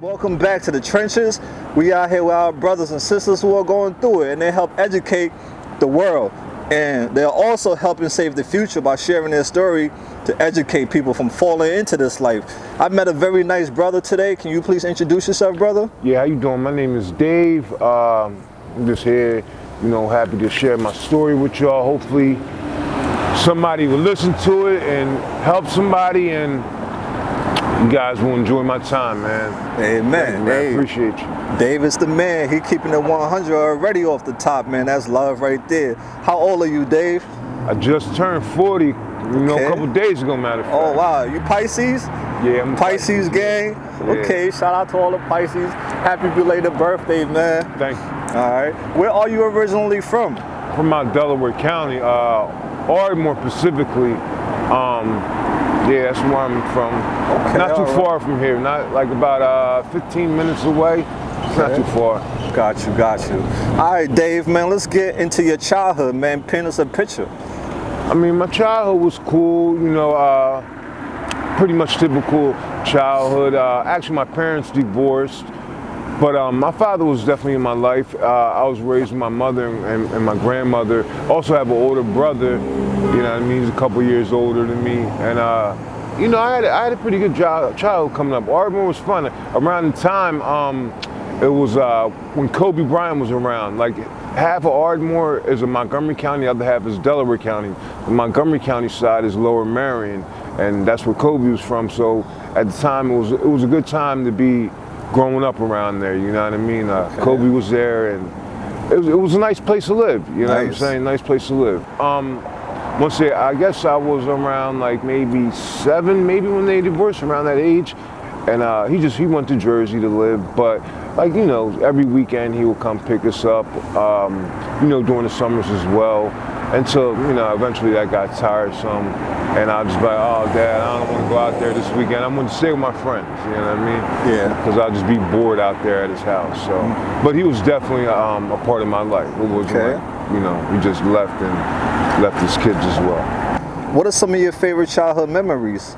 Welcome back to the trenches. We out here with our brothers and sisters who are going through it, and they help educate the world. And they're also helping save the future by sharing their story to educate people from falling into this life. I've met a very nice brother today. Can you please introduce yourself, brother? Yeah, how you doing? My name is Dave. I'm just here, happy to share my story with y'all. Hopefully somebody will listen to it and help somebody, and you guys will enjoy my time, man. Amen. I appreciate you. Dave is the man. He keeping it 100 already off the top, man. That's love right there. How old are you, Dave? I just turned 40, a couple days ago, matter of fact. Oh, wow. You Pisces? Yeah, I'm Pisces gang? Yeah. Okay, shout out to all the Pisces. Happy belated birthday, man. Thank you. All right. Where are you originally from? From out Delaware County, Ardmore specifically. Yeah, that's where I'm from. Okay, not too far from here, not like about 15 minutes away. It's not too far. Got you. All right, Dave, man, let's get into your childhood, man. Paint us a picture. I mean, my childhood was cool, pretty much typical childhood. Actually, my parents divorced, but my father was definitely in my life. I was raised with my mother and my grandmother. Also have an older brother, he's a couple years older than me. And, I had a pretty good childhood coming up. Ardmore was fun. Around the time, it was when Kobe Bryant was around. Like, half of Ardmore is in Montgomery County, the other half is Delaware County. The Montgomery County side is Lower Marion, and that's where Kobe was from. So at the time, it was a good time to be growing up around there, you know what I mean? Kobe was there, and it was a nice place to live, you know what I'm saying? Nice place to live. I guess I was around like maybe 7, maybe when they divorced, around that age. And he went to Jersey to live, but like, every weekend he would come pick us up, during the summers as well. And so, eventually that got tiresome, and I was like, oh, Dad, I don't want to go out there this weekend. I'm going to stay with my friends, you know what I mean? Yeah. Because I'll just be bored out there at his house. So, but he was definitely a part of my life. It wasn't like, we just left his kids as well. What are some of your favorite childhood memories?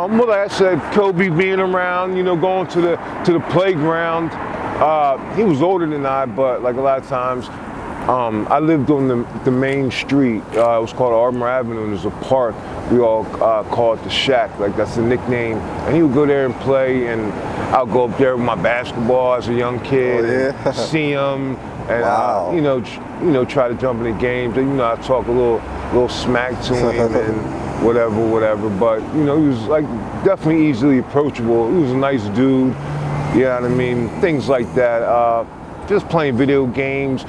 Well, like I said, Kobe being around, going to the playground. He was older than I, but like a lot of times, I lived on the main street. It was called Ardmore Avenue, and there's a park. We all call it the Shack, like that's the nickname. And he would go there and play, and I'll go up there with my basketball as a young kid, and see him, and try to jump in the games. And, I talk a little smack to him and whatever. But he was like definitely easily approachable. He was a nice dude. You know what I mean? Things like that. Just playing video games.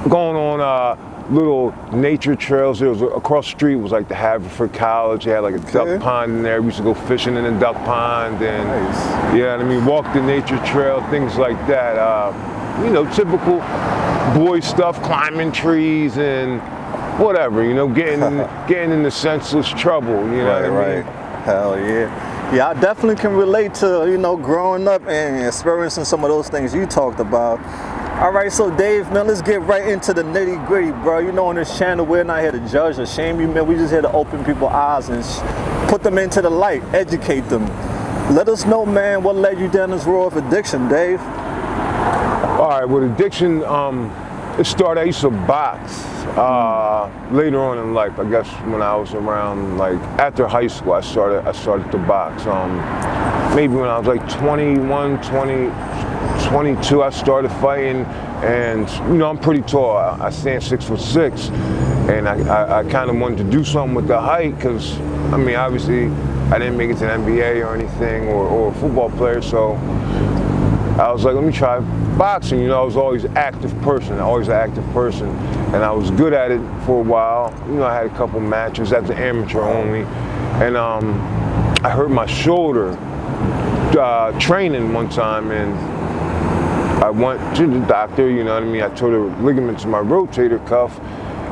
Going on little nature trails. There was across the street was like the Haverford College. They had like a duck pond in there. We used to go fishing in the duck pond, and you know what I mean, walk the nature trail, things like that. Typical boy stuff, climbing trees and whatever. Getting into senseless trouble. You know what I mean? Hell yeah. Yeah, I definitely can relate to growing up and experiencing some of those things you talked about. All right, so Dave, man, let's get right into the nitty gritty, bro. On this channel, we're not here to judge or shame you, man. We just here to open people's eyes and put them into the light, educate them. Let us know, man, what led you down this road of addiction, Dave? All right, with addiction, it started, I used to box later on in life. I guess when I was around, like, after high school, I started to box. Maybe when I was like 21, 22, I started fighting, and I'm pretty tall. I stand 6'6", and I kind of wanted to do something with the height, because I mean, obviously I didn't make it to the NBA or anything, or a football player, so I was like, let me try boxing. You know, I was always an active person, and I was good at it for a while. You know, I had a couple matches as an amateur only, and I hurt my shoulder training one time, and I went to the doctor. You know what I mean? I tore the ligaments in my rotator cuff,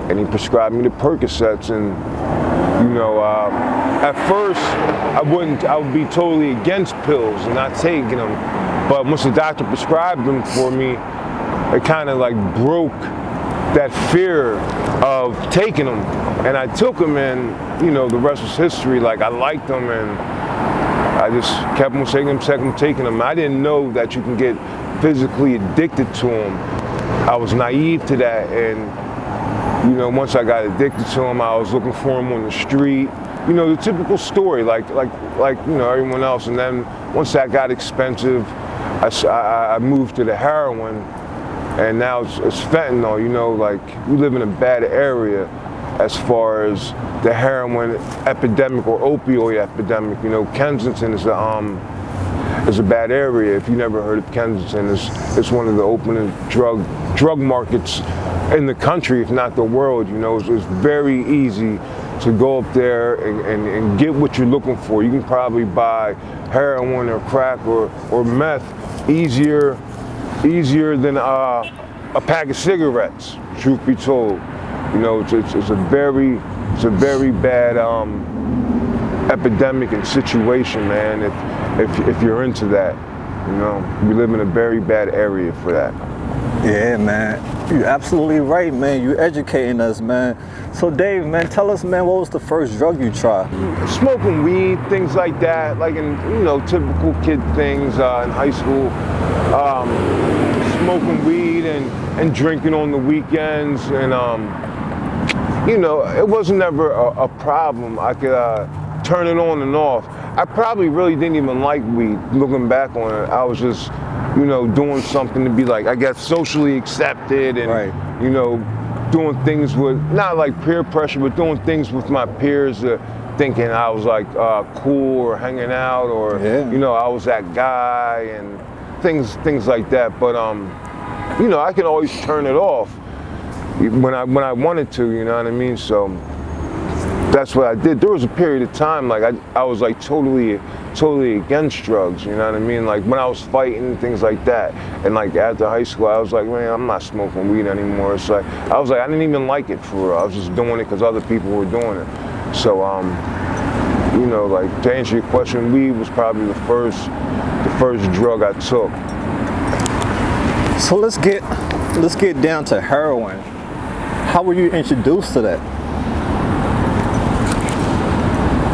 and he prescribed me the Percocets. And you know, at first I would be totally against pills and not taking them. But once the doctor prescribed them for me, it kind of like broke that fear of taking them. And I took them, and you know, the rest was history. Like, I liked them, and I just kept on taking them. I didn't know that you can get physically addicted to them. I was naive to that, and you know, once I got addicted to them, I was looking for them on the street. You know, the typical story, like you know, everyone else. And then once that got expensive, I moved to the heroin, and now it's fentanyl. You know, like, we live in a bad area as far as the heroin epidemic or opioid epidemic. You know, Kensington is a bad area. If you never heard of Kensington, it's one of the opening drug markets in the country, if not the world. You know, it's very easy to go up there and get what you're looking for. You can probably buy heroin or crack or meth easier than a pack of cigarettes, truth be told. You know, it's a very bad epidemic and situation, man, if you're into that. You know, we live in a very bad area for that. Yeah, man, you're absolutely right, man. You're educating us, man. So Dave, man, tell us, man, what was the first drug you tried? Smoking weed, things like that, like, in, you know, typical kid things in high school. Smoking weed and drinking on the weekends, and you know, it was never a problem. I could turn it on and off. I probably really didn't even like weed. Looking back on it, I was just, you know, doing something to be, like, I guess, socially accepted, and right. You know, doing things with, not like peer pressure, but doing things with my peers, thinking I was like cool, or hanging out, or you know, I was that guy, and things like that. But you know, I can always turn it off when I wanted to. You know what I mean? So that's what I did. There was a period of time, like, I was like totally against drugs, you know what I mean? Like, when I was fighting and things like that, and like after high school, I was like, man, I'm not smoking weed anymore. It's like, I didn't even like it for real. I was just doing it because other people were doing it. So, you know, like, to answer your question, weed was probably the first drug I took. So let's get down to heroin. How were you introduced to that?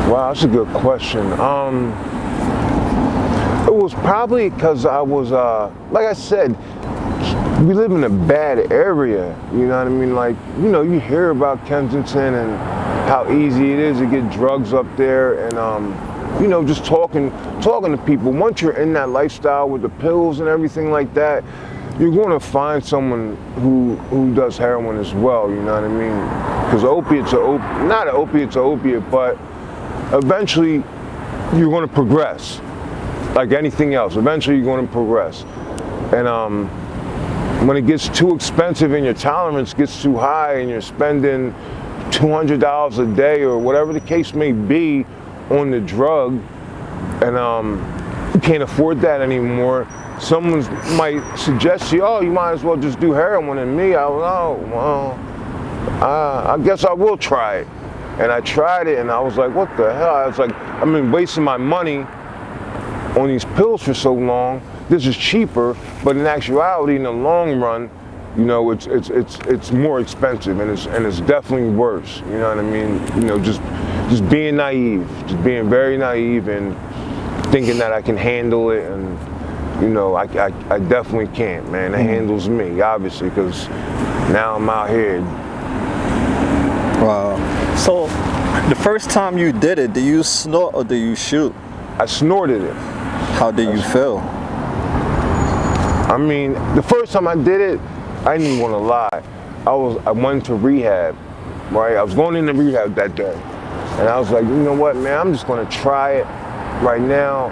Wow, that's a good question. It was probably because I was, like I said, we live in a bad area, you know what I mean? Like, you know, you hear about Kensington and how easy it is to get drugs up there, and, you know, just talking to people. Once you're in that lifestyle with the pills and everything like that, you're going to find someone who does heroin as well, you know what I mean? Because opiates are, not an opiate's an opiate, but eventually you're going to progress. Like anything else, eventually you're going to progress. And when it gets too expensive and your tolerance gets too high and you're spending $200 a day or whatever the case may be on the drug, and you can't afford that anymore, someone might suggest to you, oh, you might as well just do heroin. And me, I was, oh, well, I guess I will try it. And I tried it, and I was like, what the hell? I was like, I've been wasting my money on these pills for so long. This is cheaper, but in actuality, in the long run, you know, it's more expensive, and it's definitely worse. You know what I mean? You know, just being naive, just being very naive, and thinking that I can handle it, and you know, I definitely can't, man. It handles me, obviously, because now I'm out here. Wow. So, the first time you did it, did you snort or did you shoot? I snorted it. How did you feel? I mean, the first time I did it, I didn't even want to lie. I went to rehab, right? I was going into rehab that day. And I was like, you know what, man, I'm just going to try it right now.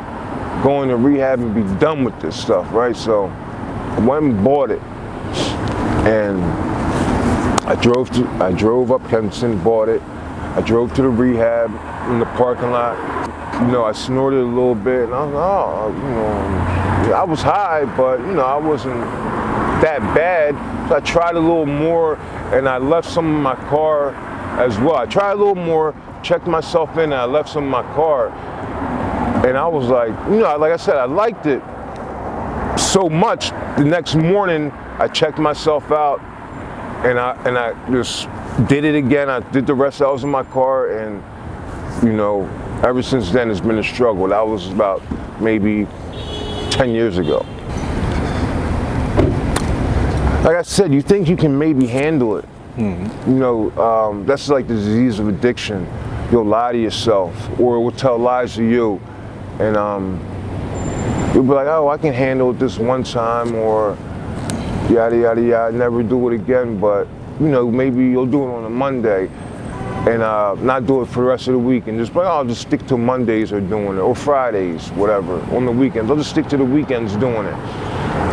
going to rehab and be done with this stuff, right? So I went and bought it, and I drove up Kensington, bought it. I drove to the rehab in the parking lot. You know, I snorted a little bit, and I was like, oh, you know, I was high, but you know, I wasn't that bad. So I tried a little more, and I left some in my car as well. I tried a little more, checked myself in, and I left some in my car. And I was like, you know, like I said, I liked it so much. The next morning, I checked myself out, and I just did it again. I did the rest that was in my car, and you know, ever since then it's been a struggle. That was about maybe 10 years ago. Like I said, you think you can maybe handle it. Mm-hmm. You know, that's like the disease of addiction. You'll lie to yourself, or it will tell lies to you, and you'll be like, oh, I can handle it this one time, or yada yada yada, never do it again. But you know, maybe you'll do it on a Monday, and not do it for the rest of the week, and just be like, oh, I'll just stick to Mondays or doing it, or Fridays, whatever, on the weekends. I'll just stick to the weekends doing it,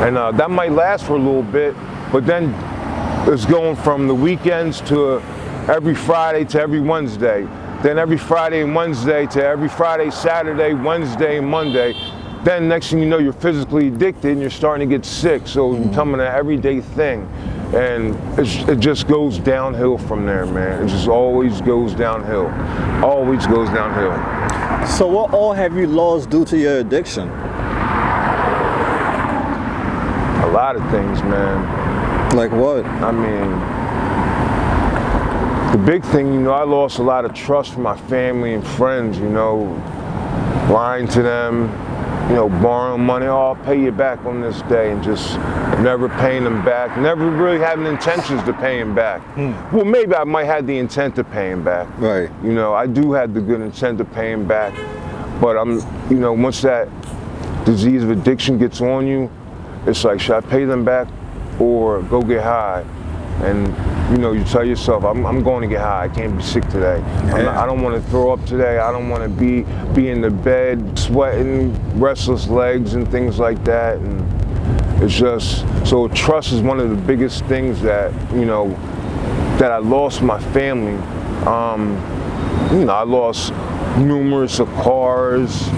and that might last for a little bit, but then it's going from the weekends to every Friday to every Wednesday, then every Friday and Wednesday to every Friday, Saturday, Wednesday, and Monday. Then next thing you know, you're physically addicted and you're starting to get sick. So it's becoming an everyday thing. And it just goes downhill from there, man. It just always goes downhill. Always goes downhill. So what all have you lost due to your addiction? A lot of things, man. Like what? I mean, the big thing, you know, I lost a lot of trust from my family and friends, you know, lying to them, you know, borrowing money, oh, I'll pay you back on this day, and just never paying them back, never really having intentions to pay him back. Well, maybe I might have the intent to pay him back. Right. You know, I do have the good intent to pay him back, but you know, once that disease of addiction gets on you, it's like, should I pay them back or go get high? And you know, you tell yourself, I'm going to get high. I can't be sick today. Yeah. I don't want to throw up today. I don't want to be in the bed sweating, restless legs and things like that. And it's just, so trust is one of the biggest things that, you know, that I lost my family. You know, I lost numerous of cars.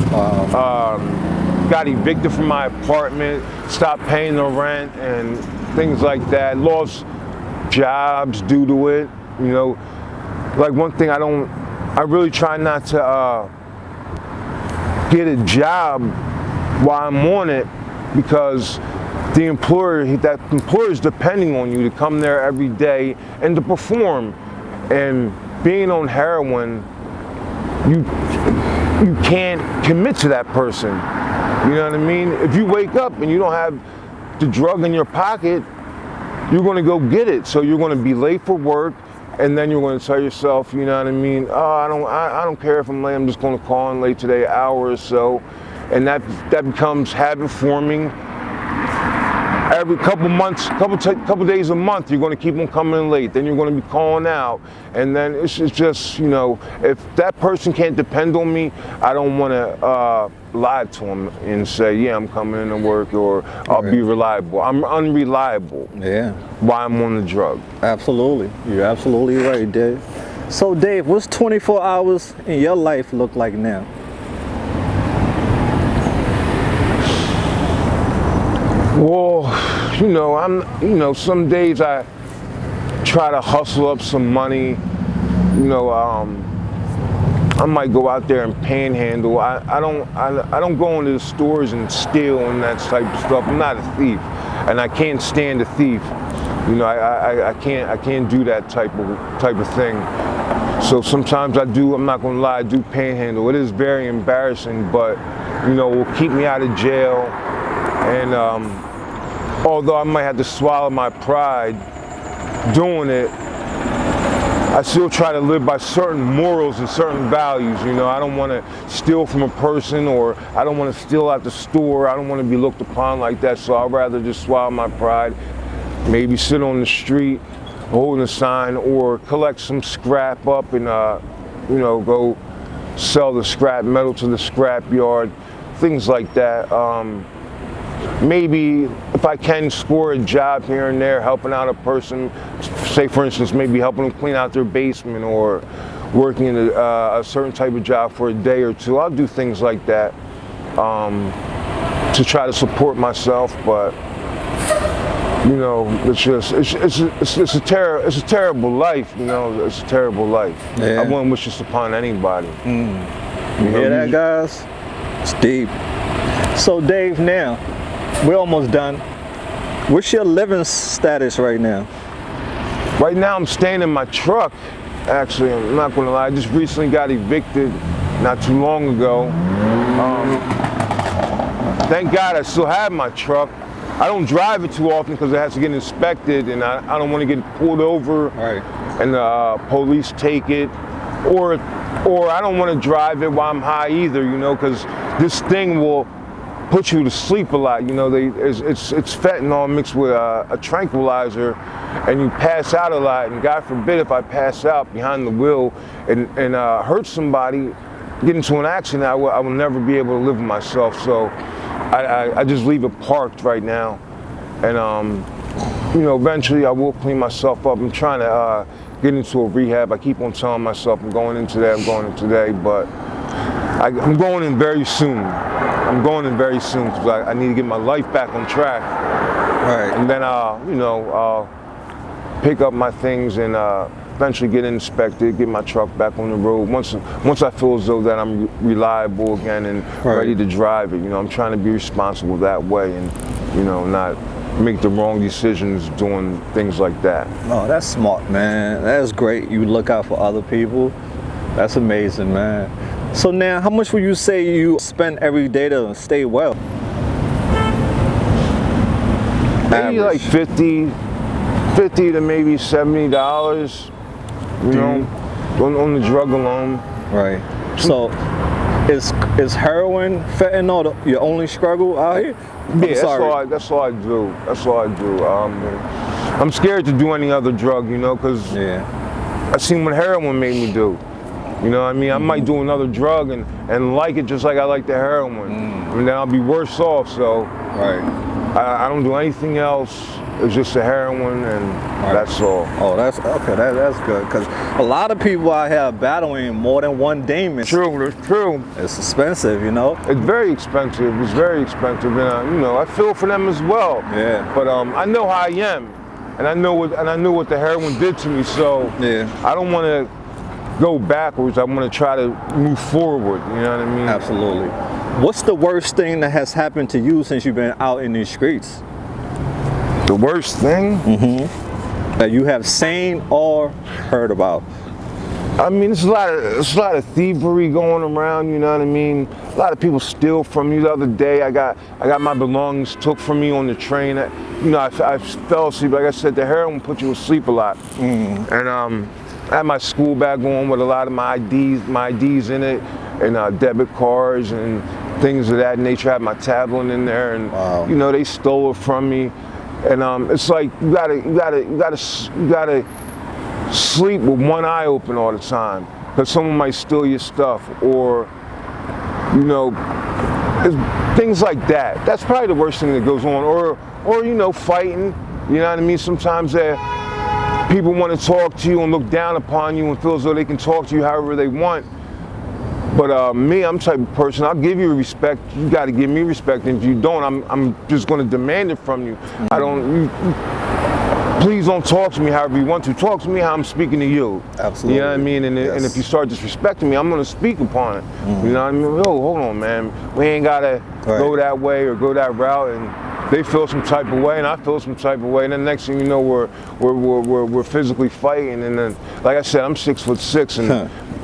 Got evicted from my apartment, stopped paying the rent and things like that. Lost jobs due to it, you know. Like one thing I really try not to get a job while I'm on it, because that employer is depending on you to come there every day and to perform. And being on heroin, you can't commit to that person. You know what I mean? If you wake up and you don't have the drug in your pocket, you're going to go get it. So you're going to be late for work, and then you're going to tell yourself, you know what I mean? Oh, I don't care if I'm late. I'm just going to call in late today, an hour or so, and that becomes habit forming. Every couple months, couple days a month, you're going to keep on coming in late. Then you're going to be calling out, and then it's just, you know, if that person can't depend on me, I don't want to lie to them and say, yeah, I'm coming in to work, or I'll be reliable. I'm unreliable. Yeah. While I'm on the drug. Absolutely. You're absolutely right, Dave. So, Dave, what's 24 hours in your life look like now? Well, you know, some days I try to hustle up some money. You know, I might go out there and panhandle. I don't go into the stores and steal and that type of stuff. I'm not a thief, and I can't stand a thief. You know, I can't do that type of thing. So sometimes I do. I'm not gonna lie, I do panhandle. It is very embarrassing, but you know, it will keep me out of jail. And although I might have to swallow my pride doing it, I still try to live by certain morals and certain values. You know, I don't want to steal from a person, or I don't want to steal at the store. I don't want to be looked upon like that. So I'd rather just swallow my pride, maybe sit on the street holding a sign, or collect some scrap up and you know, go sell the scrap metal to the scrap yard. things like that. Maybe if I can score a job here and there, helping out a person, say for instance, maybe helping them clean out their basement or working in a certain type of job for a day or two. I'll do things like that to try to support myself, but you know, it's a terrible life. You know, it's a terrible life. Yeah. I wouldn't wish this upon anybody. You hear that, guys? It's deep. So Dave, now we're almost done. What's your living status right now? Right now, I'm staying in my truck. Actually, I'm not gonna lie. I just recently got evicted not too long ago. Thank God I still have my truck. I don't drive it too often because it has to get inspected, and I don't want to get pulled over and the police take it, or I don't want to drive it while I'm high either, you know, because this thing will put you to sleep a lot. You know, it's fentanyl mixed with a tranquilizer, and you pass out a lot. And God forbid if I pass out behind the wheel and hurt somebody, get into an accident, I will never be able to live with myself. So I just leave it parked right now, and you know, eventually I will clean myself up. I'm trying to get into a rehab. I keep on telling myself I'm going into that, but I'm going in very soon. I'm going in very soon because I need to get my life back on track. And then you know, I'll pick up my things and eventually get inspected, get my truck back on the road. Once I feel as though that I'm reliable again and ready to drive it, you know, I'm trying to be responsible that way and, you know, not make the wrong decisions doing things like that. Oh, that's smart, man. That's great. You look out for other people. That's amazing, man. So now, how much would you say you spend every day to stay well? Maybe like $50 to maybe $70. You know, on the drug alone. Right. So, is heroin, fentanyl your only struggle out here? Yeah, that's all I do. That's all I do. I'm scared to do any other drug, you know, because I seen what heroin made me do. You know what I mean? I might do another drug and like it just like I like the heroin. And then I'll be worse off, so I don't do anything else. It's just the heroin and that's all. Oh, that's okay. That's good, because a lot of people out here are battling more than one demon. True, that's true. It's expensive, you know. It's very expensive. It's very expensive, and you know, I feel for them as well. Yeah. But I know how I am, and I know what the heroin did to me. So I don't want to go backwards. I want to try to move forward. You know what I mean? Absolutely. What's the worst thing that has happened to you since you've been out in these streets? The worst thing? That you have seen or heard about? I mean, there's a lot of thievery going around. You know what I mean? A lot of people steal from you. The other day, I got my belongings took from me on the train. You know, I fell asleep. Like I said, the heroin put you to sleep a lot. And I had my school bag on with a lot of my IDs in it, and debit cards and things of that nature. I had my tablet in there, and you know, they stole it from me. And it's like you gotta sleep with one eye open all the time, because someone might steal your stuff, or you know, things like that. That's probably the worst thing that goes on, or you know, fighting. You know what I mean? Sometimes people want to talk to you and look down upon you and feel as though they can talk to you however they want. But me, I'm the type of person, I'll give you respect. You got to give me respect, and if you don't, I'm just going to demand it from you. Please don't talk to me however you want to. Talk to me how I'm speaking to you. Absolutely. You know what I mean? And if you start disrespecting me, I'm going to speak upon it. You know what I mean? Yo, hold on, man. We ain't got to go that way or go that route. And they feel some type of way, and I feel some type of way. And then next thing you know, we're physically fighting. And then, like I said, I'm 6'6", and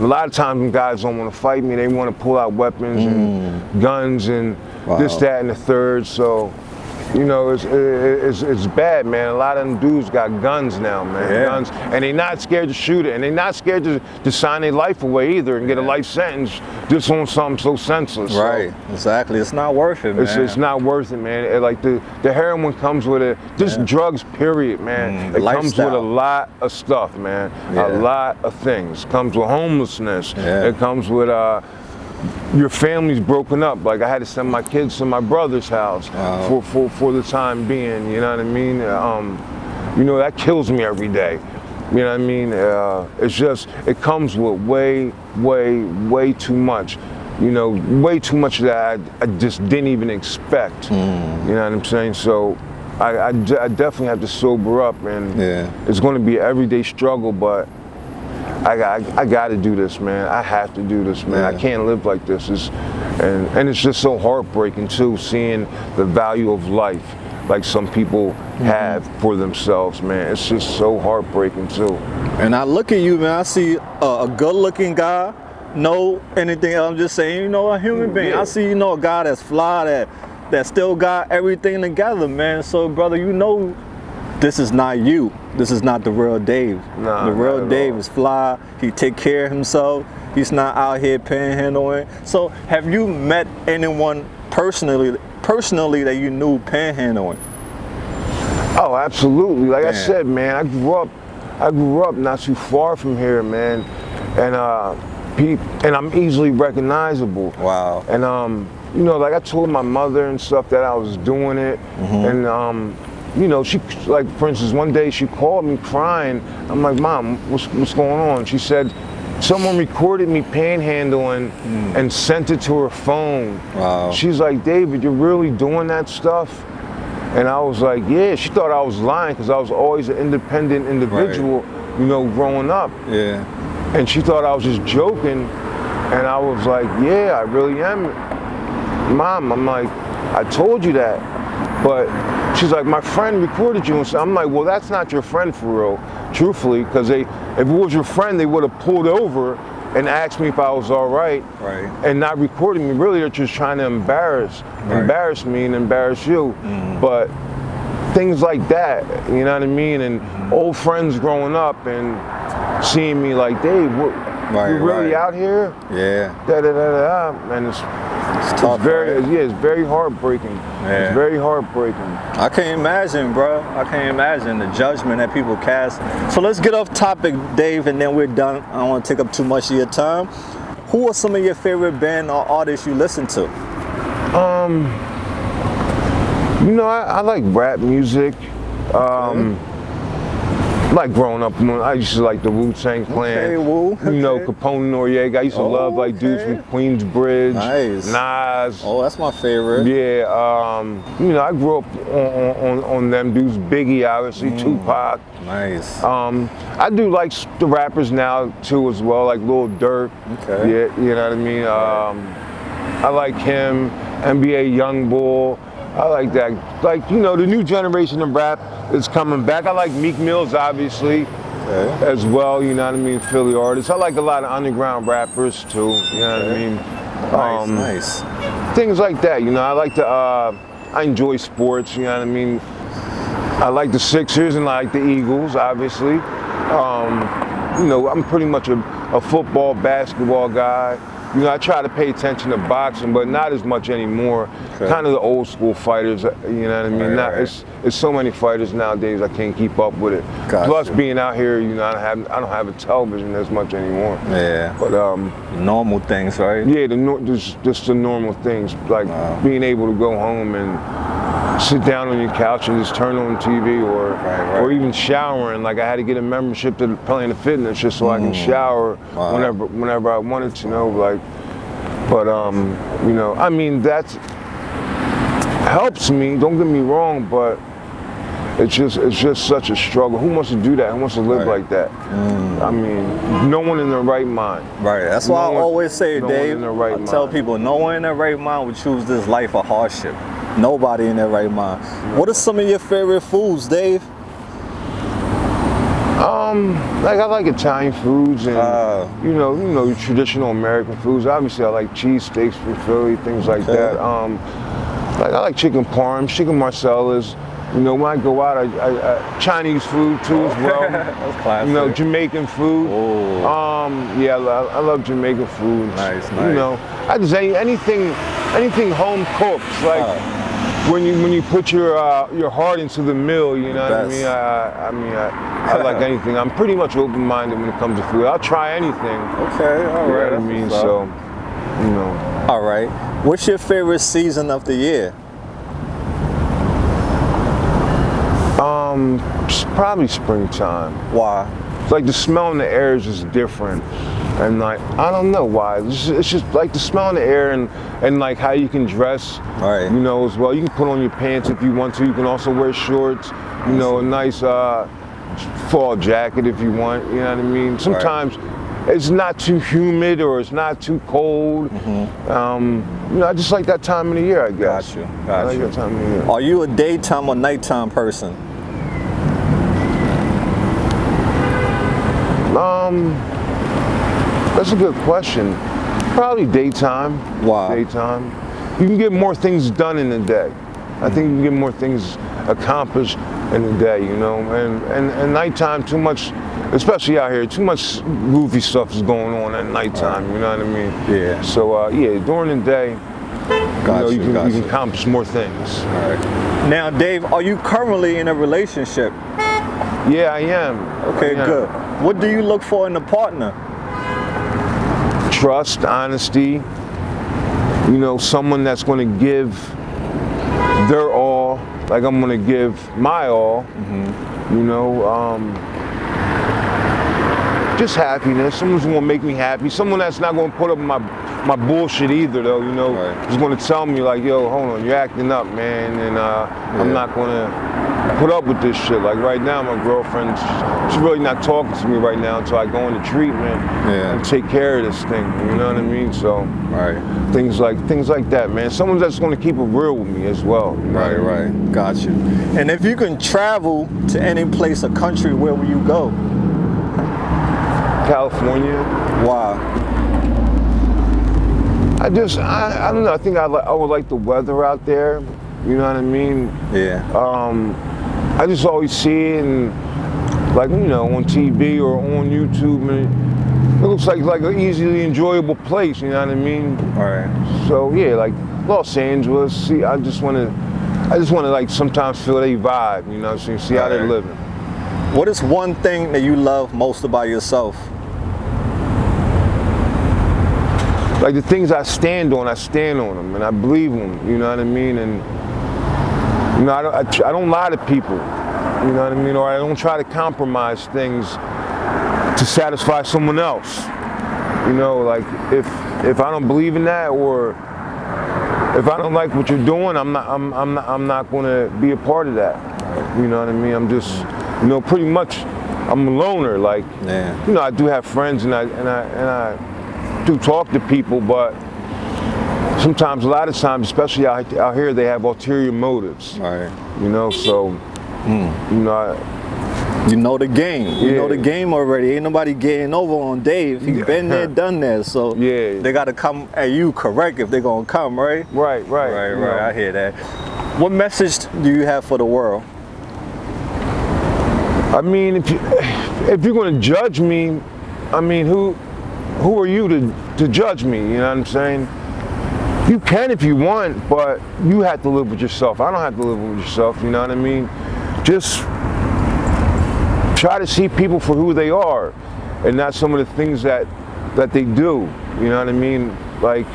a lot of times when guys don't want to fight me, they want to pull out weapons and guns and this, that, and the third. So, you know, it's bad, man. A lot of them dudes got guns now, man. Guns, and they not scared to shoot it, and they not scared to sign their life away either and get a life sentence just on something so senseless. Right, so exactly. It's not worth it, man. It's not worth it, man. Like the heroin comes with it. Just drugs, period, man. It comes with a lot of stuff, man. A lot of things. It comes with homelessness. It comes with your family's broken up. Like I had to send my kids to my brother's house for the time being. You know what I mean? You know, that kills me every day. You know what I mean? It's just, it comes with way too much. You know, way too much that I just didn't even expect. You know what I'm saying? So I definitely have to sober up, and it's going to be an everyday struggle, but I got to do this, man. I have to do this, man. I can't live like this. And it's just so heartbreaking too, seeing the value of life like some people have for themselves, man. It's just so heartbreaking too. And I look at you, man. I see a good-looking guy. No anything else. I'm just saying, you know, a human being. I see, you know, a guy that's fly, that still got everything together, man. So, brother, you know, this is not you. This is not the real Dave. Nah, the real Dave is fly. He take care of himself. He's not out here panhandling. So, have you met anyone personally that you knew panhandling? Oh, absolutely. Like I said, man, I grew up not too far from here, man, and I'm easily recognizable. Wow. And you know, like I told my mother and stuff that I was doing it, and you know, she, like, for instance, one day she called me crying. I'm like, Mom, what's going on? She said, someone recorded me panhandling and sent it to her phone. Wow. She's like, David, you're really doing that stuff? And I was like, yeah. She thought I was lying because I was always an independent individual, you know, growing up. Yeah. And she thought I was just joking. And I was like, yeah, I really am. Mom, I'm like, I told you that. But she's like, my friend recorded you. And so I'm like, well, that's not your friend for real, truthfully, because if it was your friend, they would have pulled over and asked me if I was all right, and not recording me. Really, they're just trying to embarrass me and embarrass you. But things like that, you know what I mean? And old friends growing up and seeing me like, Dave, you're really out here? Yeah. And it's tough, it's very heartbreaking. Yeah. It's very heartbreaking. I can't imagine, bro. I can't imagine the judgment that people cast. So let's get off topic, Dave, and then we're done. I don't want to take up too much of your time. Who are some of your favorite band or artists you listen to? You know, I like rap music. Like growing up, I used to like the Wu-Tang Clan. You know, Capone Noriega. I used to love like dudes from Queensbridge. Nice. Nas. Oh, that's my favorite. Yeah. You know, I grew up on them dudes. Biggie, obviously, Tupac. Nice. I do like the rappers now too as well, like Lil Durk. Okay. Yeah, you know what I mean. I like him. NBA Youngboy. I like that. Like, you know, the new generation of rap is coming back. I like Meek Mills, obviously, as well, you know what I mean, Philly artists. I like a lot of underground rappers, too, you know what I mean? Nice. Things like that, you know. I like to, I enjoy sports, you know what I mean? I like the Sixers and I like the Eagles, obviously. You know, I'm pretty much a football, basketball guy. You know, I try to pay attention to boxing, but not as much anymore. Kind of the old school fighters, you know what I mean? It's so many fighters nowadays, I can't keep up with it. Plus, being out here, you know, I don't have a television as much anymore. Yeah. But normal things, right? Yeah, just the normal things, like being able to go home and sit down on your couch and just turn on TV, or even showering. Like I had to get a membership to Planet Fitness just so I can shower whenever I wanted to, you know, like. But you know, I mean, that helps me. Don't get me wrong, but it's just such a struggle. Who wants to do that? Who wants to live like that? I mean, no one in their right mind. Right. That's why I always say, Dave, I tell people, no one in their right mind would choose this life of hardship. Nobody in their right mind. What are some of your favorite foods, Dave? Like I like Italian foods and you know traditional American foods. Obviously, I like cheesesteaks from Philly, things like that. Like I like chicken parm, chicken marcellas. You know, when I go out, I Chinese food too as well. That's classic. You know, Jamaican food. Yeah, I love Jamaican food. Nice. You know, I just say anything home cooked, like. When you put your heart into the meal, you know what I mean? I like anything. I'm pretty much open-minded when it comes to food. I'll try anything. Okay, all right. You know what I mean? So you know. All right. What's your favorite season of the year? Probably springtime. Why? It's like the smell in the air is just different, and like I don't know why. It's just like the smell in the air and like how you can dress, Right. you know, as well. You can put on your pants if you want to. You can also wear shorts, you know, a nice fall jacket if you want. You know what I mean? Sometimes it's not too humid or it's not too cold. You know, I just like that time of the year, I guess. Got you. I like that time of the year. Are you a daytime or nighttime person? That's a good question. Probably daytime. Why? Daytime. You can get more things done in the day. I think you can get more things accomplished in the day, you know. And nighttime, too much, especially out here, too much goofy stuff is going on at nighttime. You know what I mean? Yeah. So yeah, during the day, you can accomplish more things. All right. Now, Dave, are you currently in a relationship? Yeah, I am. Okay, I am. good. What do you look for in a partner? Trust, honesty, you know, someone that's going to give their all, like I'm going to give my all, you know, just happiness. Someone's going to make me happy. Someone that's not going to put up my bullshit either, though, you know. Right. Just going to tell me like, yo, hold on, you're acting up, man, and I'm not going to put up with this shit. Like right now, my girlfriend, she's really not talking to me right now until I go into treatment and take care of this thing. You know what I mean? So things like that, man. Someone that's going to keep it real with me as well. You know Right. Got you. And if you can travel to any place or country, where will you go? California. Why? I don't know. I think I would like the weather out there. You know what I mean? Yeah. I just always see it and like, you know, on TV or on YouTube, and it looks like an easily enjoyable place. You know what I mean? All right. So yeah, like Los Angeles. See, I just want to like sometimes feel they vibe. You know what I'm saying? See how they're living. What is one thing that you love most about yourself? Like the things I stand on them, and I believe them. You know what I mean? And you know, I don't lie to people. You know what I mean? Or I don't try to compromise things to satisfy someone else. You know, like if I don't believe in that, or if I don't like what you're doing, I'm not going to be a part of that. You know what I mean? I'm just, you know, pretty much, I'm a loner. Like, you know, I do have friends, and I do talk to people, but sometimes, a lot of times, especially out here, they have ulterior motives. Right. You know, so you know. You know the game. You know the game already. Ain't nobody getting over on Dave. He's been there, done that. So they got to come at you correct if they're gonna come, right? Right. I hear that. What message do you have for the world? I mean, if you're gonna judge me, I mean, who are you to judge me? You know what I'm saying? You can if you want, but you have to live with yourself. I don't have to live with yourself. You know what I mean? Just try to see people for who they are, and not some of the things that they do. You know what I mean? Like,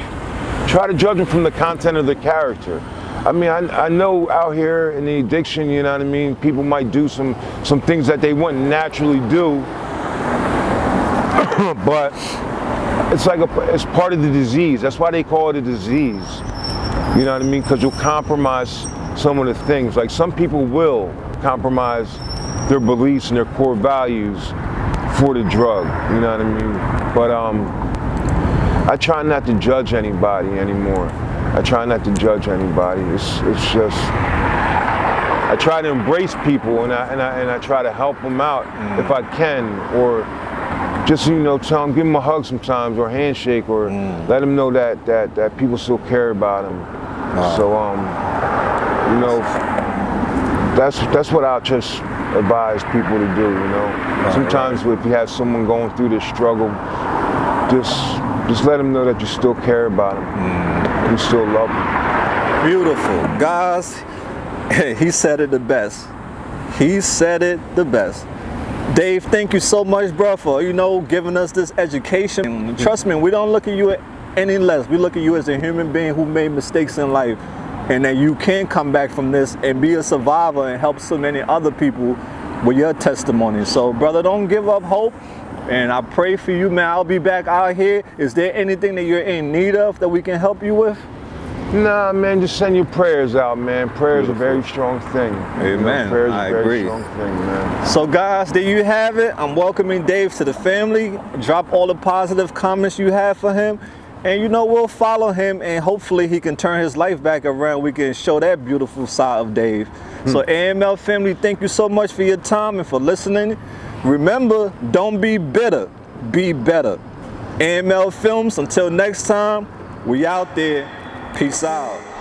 try to judge them from the content of their character. I mean, I know out here in the addiction, you know what I mean, people might do some things that they wouldn't naturally do, but it's part of the disease. That's why they call it a disease. You know what I mean? Because you'll compromise some of the things. Like, some people will compromise their beliefs and their core values for the drug. You know what I mean? But I try not to judge anybody anymore. I try not to judge anybody. It's just, I try to embrace people, and I try to help them out if I can, or just, you know, tell them, give them a hug sometimes, or a handshake, or let them know that people still care about them. So you know, that's what I'll just advise people to do. You know, sometimes if you have someone going through this struggle, just let them know that you still care about them, you still love them. Beautiful, guys. He said it the best. He said it the best. Dave, thank you so much, bro, for, you know, giving us this education. Trust me, we don't look at you any less. We look at you as a human being who made mistakes in life, and that you can come back from this and be a survivor and help so many other people with your testimony. So, brother, don't give up hope. And I pray for you, man. I'll be back out here. Is there anything that you're in need of that we can help you with? Nah, man, just send your prayers out, man. Prayer's a very strong thing. Amen. Prayer's I a very agree. strong thing, man. So guys, there you have it. I'm welcoming Dave to the family. Drop all the positive comments you have for him. And you know, we'll follow him and hopefully he can turn his life back around. We can show that beautiful side of Dave. So AML family, thank you so much for your time and for listening. Remember, don't be bitter, be better. AML Films, until next time, we out there. Peace out.